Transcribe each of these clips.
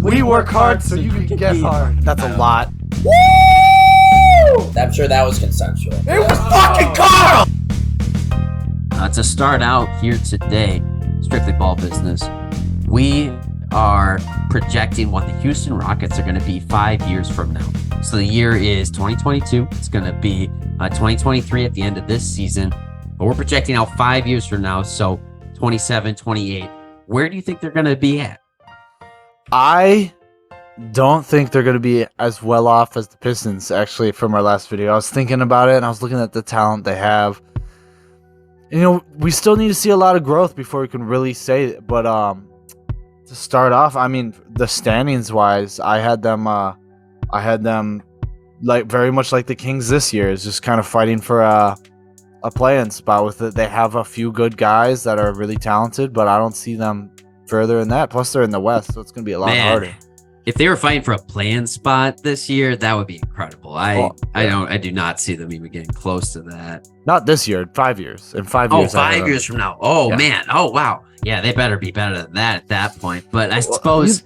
We work hard so you can get hard. That's a lot. I'm sure that was consensual. It was fucking Carl! To start out here today, Strictly Ball Business, we are projecting what the Houston Rockets are going to be 5 years from now. So the year is 2022. It's going to be 2023 at the end of this season. But we're projecting out 5 years from now, so 27, 28. Where do you think they're going to be at? I don't think they're going to be as well off as the Pistons, actually, from our last video. I was thinking about it, and I was looking at the talent they have. And, you know, we still need to see a lot of growth before we can really say it. But to start off, I mean, the standings-wise, I had them like very much like the Kings this year, is just kind of fighting for a play-in spot with it. They have a few good guys that are really talented, but I don't see them further in that. Plus, they're in the West, so it's going to be a lot harder. If they were fighting for a play-in spot this year, that would be incredible. I do not see them even getting close to that. Not this year, 5 years. In 5 years. 5 years from now. Oh, yeah. Man. Oh, wow. Yeah, they better be better than that at that point. But I suppose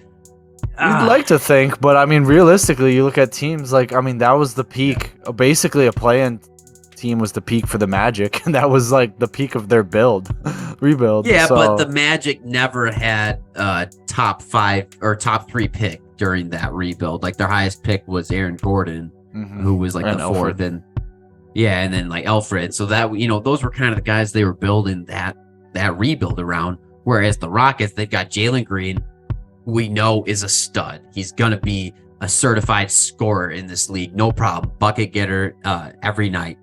you'd like to think, but I mean, realistically, you look at teams like, I mean, that was the peak. Basically, a play-in team was the peak for the Magic, and that was like the peak of their rebuild. Yeah, but the Magic never had a top 5 or top 3 pick during that rebuild. Like their highest pick was Aaron Gordon, who was like the fourth, and then like Alfred. So that, you know, those were kind of the guys they were building that rebuild around. Whereas the Rockets, they've got Jalen Green, who we know is a stud. He's gonna be a certified scorer in this league, no problem, bucket getter every night.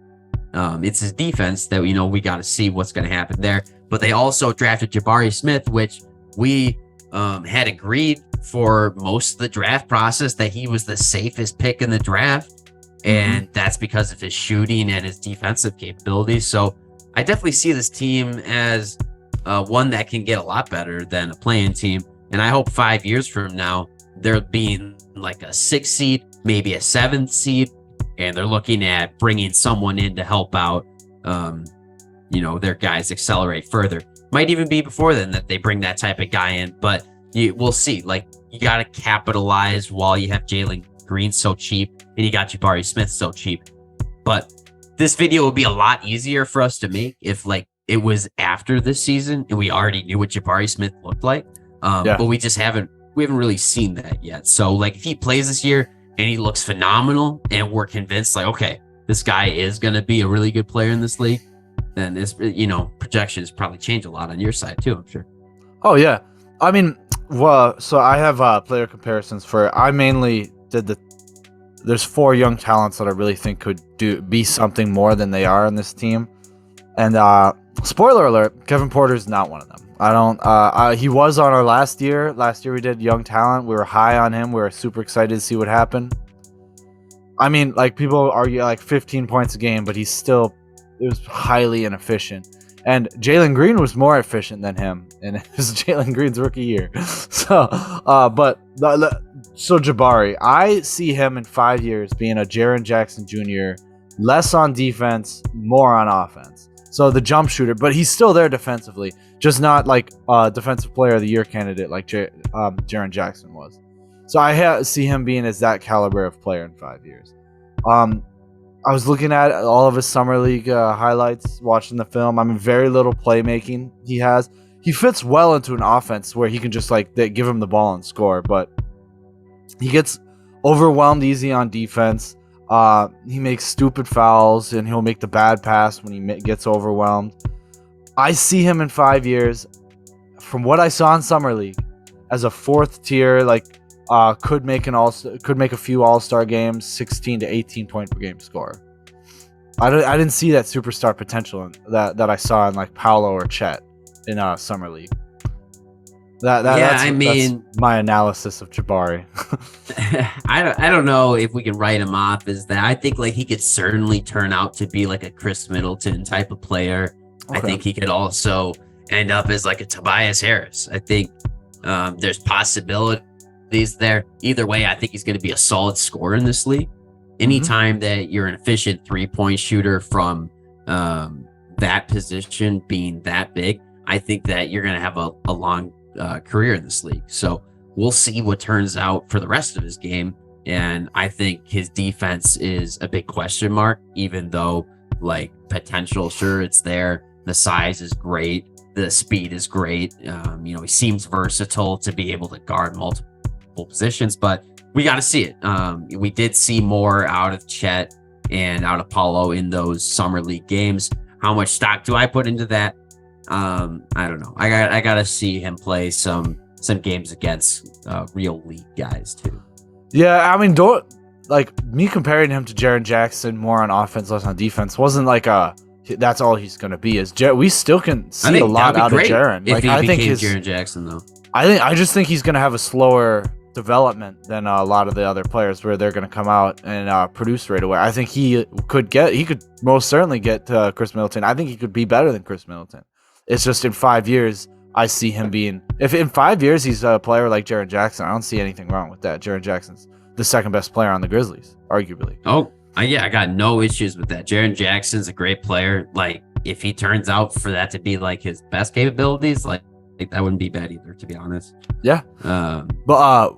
It's his defense that we got to see what's going to happen there. But they also drafted Jabari Smith, which we had agreed for most of the draft process that he was the safest pick in the draft. And that's because of his shooting and his defensive capabilities. So I definitely see this team as one that can get a lot better than a play-in team. And I hope 5 years from now, they're being like a 6th seed, maybe a 7th seed. And they're looking at bringing someone in to help out, their guys accelerate further. Might even be before then that they bring that type of guy in, but we'll see. Like, you got to capitalize while you have Jalen Green so cheap and you got Jabari Smith so cheap. But this video would be a lot easier for us to make if like it was after this season and we already knew what Jabari Smith looked like. But we haven't really seen that yet. So like if he plays this year and he looks phenomenal and we're convinced like, okay, this guy is going to be a really good player in this league, then this, projections probably change a lot on your side too, I'm sure. Oh yeah. I mean, so I have player comparisons I mainly did there's 4 young talents that I really think could be something more than they are in this team. And spoiler alert, Kevin Porter's not one of them. He was on our last year. Last year we did young talent. We were high on him. We were super excited to see what happened. I mean, like people argue like 15 points a game, but it was highly inefficient. And Jalen Green was more efficient than him, and it was Jalen Green's rookie year. So Jabari, I see him in 5 years being a Jaren Jackson Jr., less on defense, more on offense. So the jump shooter, but he's still there defensively, just not like defensive player of the year candidate like Jaren Jackson was. So I see him being as that caliber of player in 5 years. I was looking at all of his summer league highlights, watching the film. I mean, very little playmaking he has. He fits well into an offense where he can just like give him the ball and score, but he gets overwhelmed easy on defense. He makes stupid fouls, and he'll make the bad pass when he gets overwhelmed. I see him in 5 years, from what I saw in summer league, as a 4th tier, like could make a few all-star games, 16 to 18 point per game scorer. I didn't see that superstar potential that I saw in like Paolo or Chet in summer league. That's my analysis of Jabari. I don't know if we can write him off as that. I think like he could certainly turn out to be like a Chris Middleton type of player. Okay. I think he could also end up as like a Tobias Harris. I think there's possibilities there. Either way, I think he's going to be a solid scorer in this league. Anytime that you're an efficient 3-point shooter from that position being that big, I think that you're going to have a long career in this league. So we'll see what turns out for the rest of his game. And I think his defense is a big question mark, even though like potential, sure, it's there. The size is great. The speed is great. He seems versatile to be able to guard multiple positions, but we got to see it. We did see more out of Chet and out of Paolo in those summer league games. How much stock do I put into that? I don't know. I got to see him play some games against real league guys too. Yeah, I mean, me comparing him to Jaren Jackson more on offense, less on defense wasn't like that's all he's going to be. We still can see a lot out of Jaren. Like I think Jaren Jackson though. I just think he's going to have a slower development than a lot of the other players, where they're going to come out and produce right away. I think he could most certainly get to Chris Middleton. I think he could be better than Chris Middleton. It's just in 5 years, I see him being, if in 5 years he's a player like Jaren Jackson, I don't see anything wrong with that. Jaren Jackson's the second best player on the Grizzlies, arguably. I got no issues with that. Jaren Jackson's a great player. Like, if he turns out for that to be like his best capabilities, like that wouldn't be bad either, to be honest. Yeah. But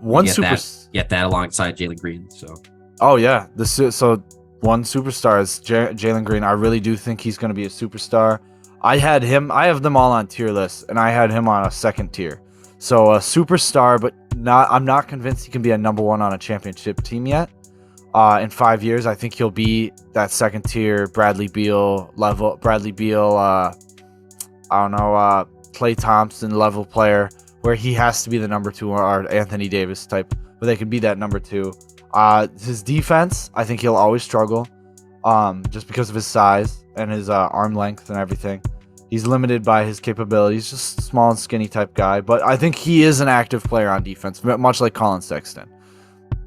get that alongside Jalen Green. So. Oh yeah, so one superstar is Jalen Green. I really do think he's going to be a superstar. I have them all on tier lists, and I had him on a second tier. So a superstar, but I'm not convinced he can be a number one on a championship team yet. In 5 years, I think he'll be that second tier Bradley Beal level. Klay Thompson level player, where he has to be the number 2 or Anthony Davis type, but they could be that number 2. His defense, I think he'll always struggle, just because of his size and his arm length and everything. He's limited by his capabilities, just small and skinny type guy, but I think he is an active player on defense, much like Colin Sexton.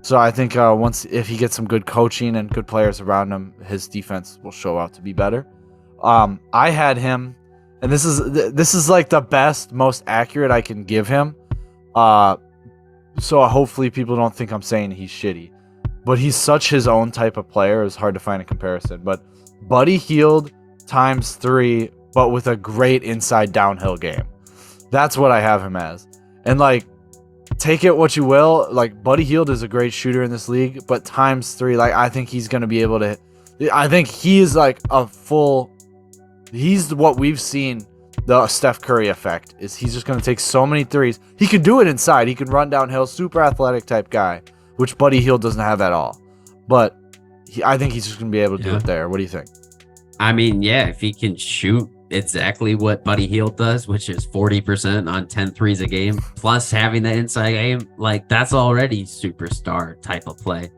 So I think if he gets some good coaching and good players around him, his defense will show out to be better. I had him, and this is like the best, most accurate I can give him. So hopefully people don't think I'm saying he's shitty, but he's such his own type of player. It's hard to find a comparison, but Buddy Hield times 3, but with a great inside downhill game. That's what I have him as. And like, take it what you will. Like, Buddy Hield is a great shooter in this league, but times 3, like, I think he's going to be able to. I think he is like he's what we've seen, the Steph Curry effect, is he's just going to take so many threes. He could do it inside. He can run downhill, super athletic type guy, which Buddy Hield doesn't have at all. But I think he's just going to be able to do it there. What do you think? I mean, yeah, if he can shoot exactly what Buddy Hield does, which is 40% on 10 threes a game, plus having the inside game, like, that's already superstar type of play.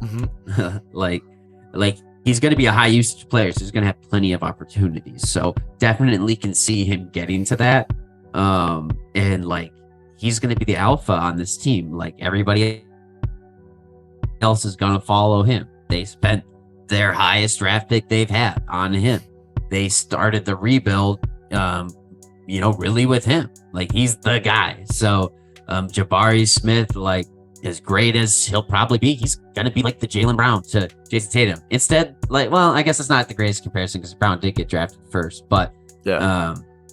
Mm-hmm. like he's going to be a high usage player, so he's going to have plenty of opportunities. So definitely can see him getting to that. And like, he's going to be the alpha on this team. Like, everybody else is going to follow him. They spent their highest draft pick they've had on him. They started the rebuild, really with him. Like, he's the guy. So Jabari Smith, like, as great as he'll probably be, he's going to be like the Jaylen Brown to Jason Tatum. Instead, like, well, I guess it's not the greatest comparison because Brown did get drafted first. But,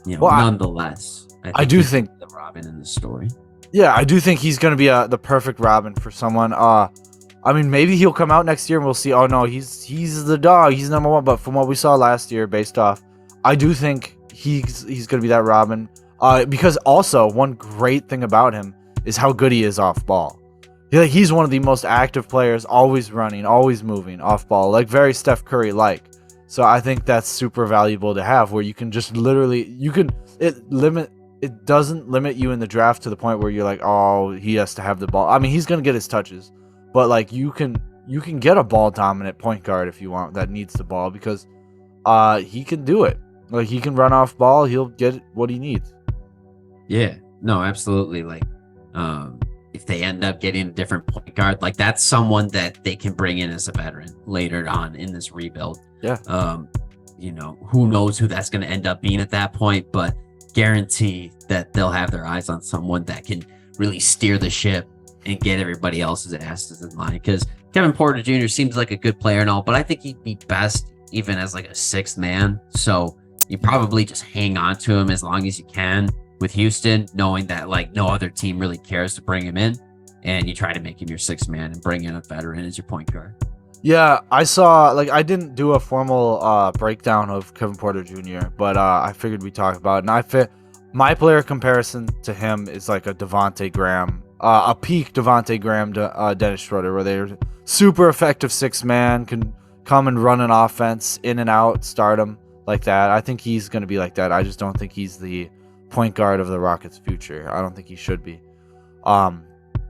nonetheless, I do think the Robin in the story. Yeah, I do think he's going to be the perfect Robin for someone. I mean, maybe he'll come out next year and we'll see, oh no, he's the dog, he's number 1. But from what we saw last year, based off, I do think he's going to be that Robin. Because also, one great thing about him is how good he is off ball. He's one of the most active players, always running, always moving off ball, like very Steph Curry like. So I think that's super valuable to have, where you can just literally, it doesn't limit you in the draft to the point where you're like, oh, he has to have the ball. I mean, he's going to get his touches. But like, you can get a ball dominant point guard if you want, that needs the ball, because he can do it. Like, he can run off ball, he'll get what he needs. Yeah, no, absolutely. Like, if they end up getting a different point guard, like, that's someone that they can bring in as a veteran later on in this rebuild. Yeah. Who knows who that's going to end up being at that point, but guarantee that they'll have their eyes on someone that can really steer the ship and get everybody else's asses in line. Because Kevin Porter Jr. seems like a good player and all, but I think he'd be best even as like a 6th man. So you probably just hang on to him as long as you can. with Houston, knowing that like no other team really cares to bring him in, and you try to make him your sixth man and bring in a veteran as your point guard. Yeah, I saw, like, I didn't do a formal breakdown of Kevin Porter Jr., but I figured we'd talk about it. And my player comparison to him is like a Devontae Graham, a peak Devontae Graham to Dennis Schroeder, where they're super effective six man, can come and run an offense in and out, start him like that. I think he's going to be like that. I just don't think he's the point guard of the Rockets' future. I don't think he should be.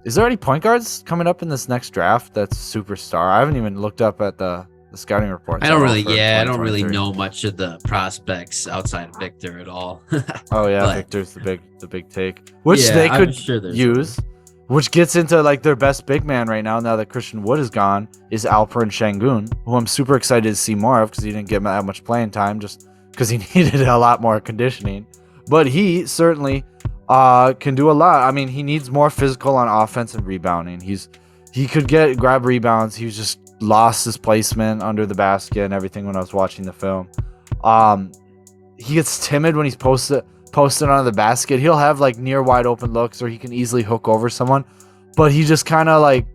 Is there any point guards coming up in this next draft that's superstar? I haven't even looked up at the scouting reports. I don't really know much of the prospects outside of Victor at all. Oh yeah, Victor's the big take, which they could use. Which gets into like their best big man right now that Christian Wood is gone, is Alperen Sengun, who I'm super excited to see more of because he didn't get that much playing time just because he needed a lot more conditioning. But he certainly can do a lot. I mean, he needs more physical on offense and rebounding. He could grab rebounds. He was just lost his placement under the basket and everything when I was watching the film. He gets timid when he's posted under the basket. He'll have like near wide open looks, or he can easily hook over someone, but he just kind of like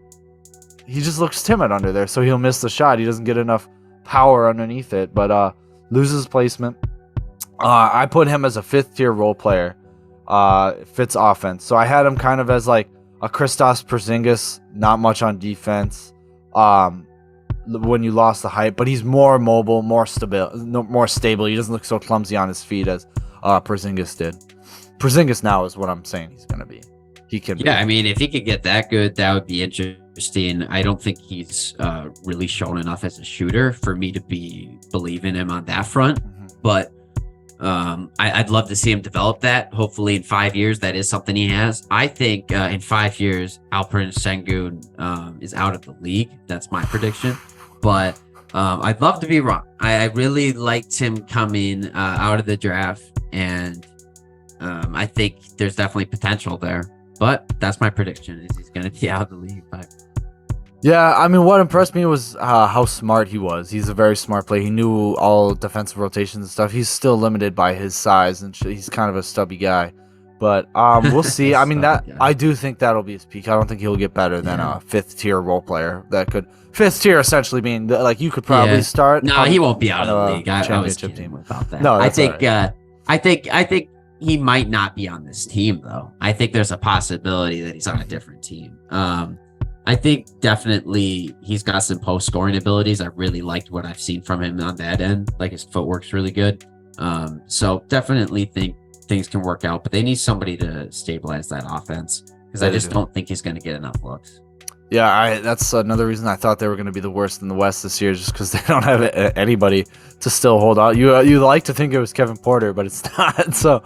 he just looks timid under there, so he'll miss the shot. He doesn't get enough power underneath it, but loses placement. I put him as a fifth tier role player. Fits offense, so I had him kind of as like a Kristaps Porzingis, not much on defense. When you lost the height, but he's more mobile, more stable. He doesn't look so clumsy on his feet as Porzingis did. Porzingis now is what I'm saying he's gonna be. He can. Yeah, I mean, if he could get that good, that would be interesting. I don't think he's really shown enough as a shooter for me to believe in him on that front, but. I'd love to see him develop that. Hopefully in 5 years, that is something he has. I think in 5 years, Alperen Sengun is out of the league. That's my prediction. But I'd love to be wrong. I really liked him coming out of the draft, and I think there's definitely potential there. But that's my prediction, is he's going to be out of the league. Yeah, I mean, what impressed me was how smart he was. He's a very smart player. He knew all defensive rotations and stuff. He's still limited by his size, and he's kind of a stubby guy. But we'll see. I mean, I do think that'll be his peak. I don't think he'll get better than a fifth-tier role player. Fifth tier essentially being, like, you could probably start. No, he won't be out of the league. I was kidding about that. No, I think he might not be on this team, though. I think there's a possibility that he's on a different team. I think definitely he's got some post scoring abilities. I really liked what I've seen from him on that end. Like, his footwork's really good. So definitely think things can work out, but they need somebody to stabilize that offense because I just don't think he's going to get enough looks. Yeah, that's another reason I thought they were going to be the worst in the West this year, just because they don't have anybody to still hold out. You like to think it was Kevin Porter, but it's not. So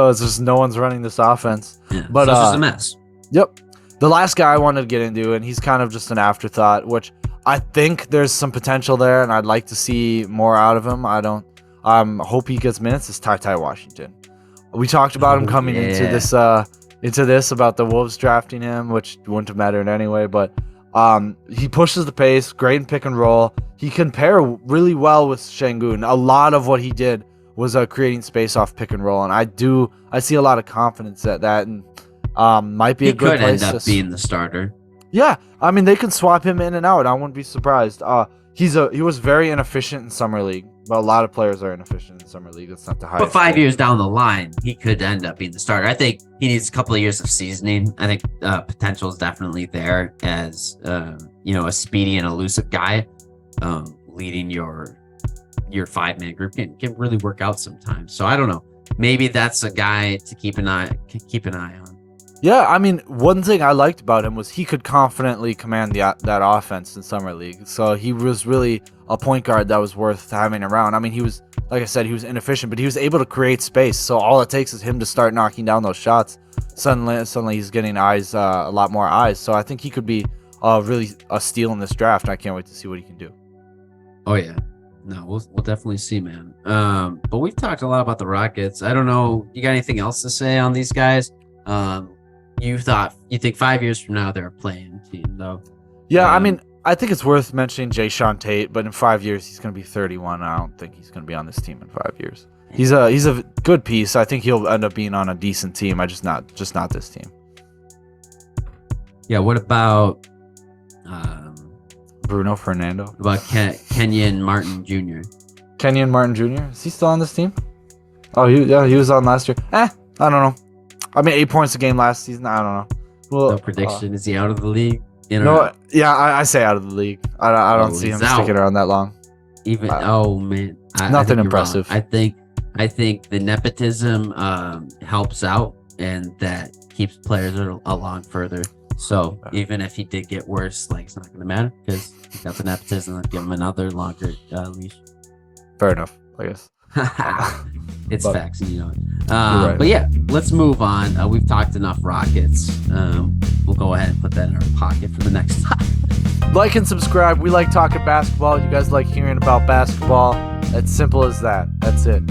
it's just no one's running this offense. Yeah, but so it's just a mess. Yep. The last guy I wanted to get into, and he's kind of just an afterthought, which I think there's some potential there, and I'd like to see more out of him. I don't hope he gets minutes, is Ty Washington. We talked about him coming into this about the Wolves drafting him, which wouldn't have mattered anyway, but he pushes the pace, great in pick and roll. He can pair really well with Sengun. A lot of what he did was creating space off pick and roll, and I see a lot of confidence at that, and might be a good place. He could end up being the starter. Yeah, I mean, they can swap him in and out. I wouldn't be surprised. He was very inefficient in summer league, but a lot of players are inefficient in summer league. It's not the highest. But 5 years down the line, he could end up being the starter. I think he needs a couple of years of seasoning. I think potential is definitely there as a speedy and elusive guy. Leading your 5-man group can really work out sometimes. So I don't know. Maybe that's a guy to keep an eye on. Yeah, I mean, one thing I liked about him was he could confidently command that offense in summer league. So he was really a point guard that was worth having around. I mean, he was, like I said, he was inefficient, but he was able to create space. So all it takes is him to start knocking down those shots. Suddenly he's getting eyes, a lot more eyes. So I think he could be really a steal in this draft. I can't wait to see what he can do. Oh yeah, no, we'll definitely see, man. But we've talked a lot about the Rockets. I don't know, you got anything else to say on these guys? You think 5 years from now they're a playing team, though? Yeah, I mean, I think it's worth mentioning Jae'Sean Tate, but in 5 years he's going to be 31. I don't think he's going to be on this team in 5 years. He's a good piece. I think he'll end up being on a decent team. Just not this team. Yeah. What about Bruno Fernando? What about Kenyon Martin Jr.? Kenyon Martin Jr. Is he still on this team? Oh, he was on last year. I don't know. I mean, 8 points a game last season. I don't know. Well, no prediction. Is he out of the league? No. Yeah, I say out of the league. I don't see him sticking around that long. Even man, nothing impressive. I think the nepotism helps out, and that keeps players along further. So even if he did get worse, like, it's not going to matter because he got the nepotism and give him another longer leash. Fair enough, I guess. It's facts, you know. Right. But yeah, let's move on. We've talked enough Rockets. We'll go ahead and put that in our pocket for the next time. Like and subscribe. We like talking basketball. You guys like hearing about basketball. It's simple as that. That's it.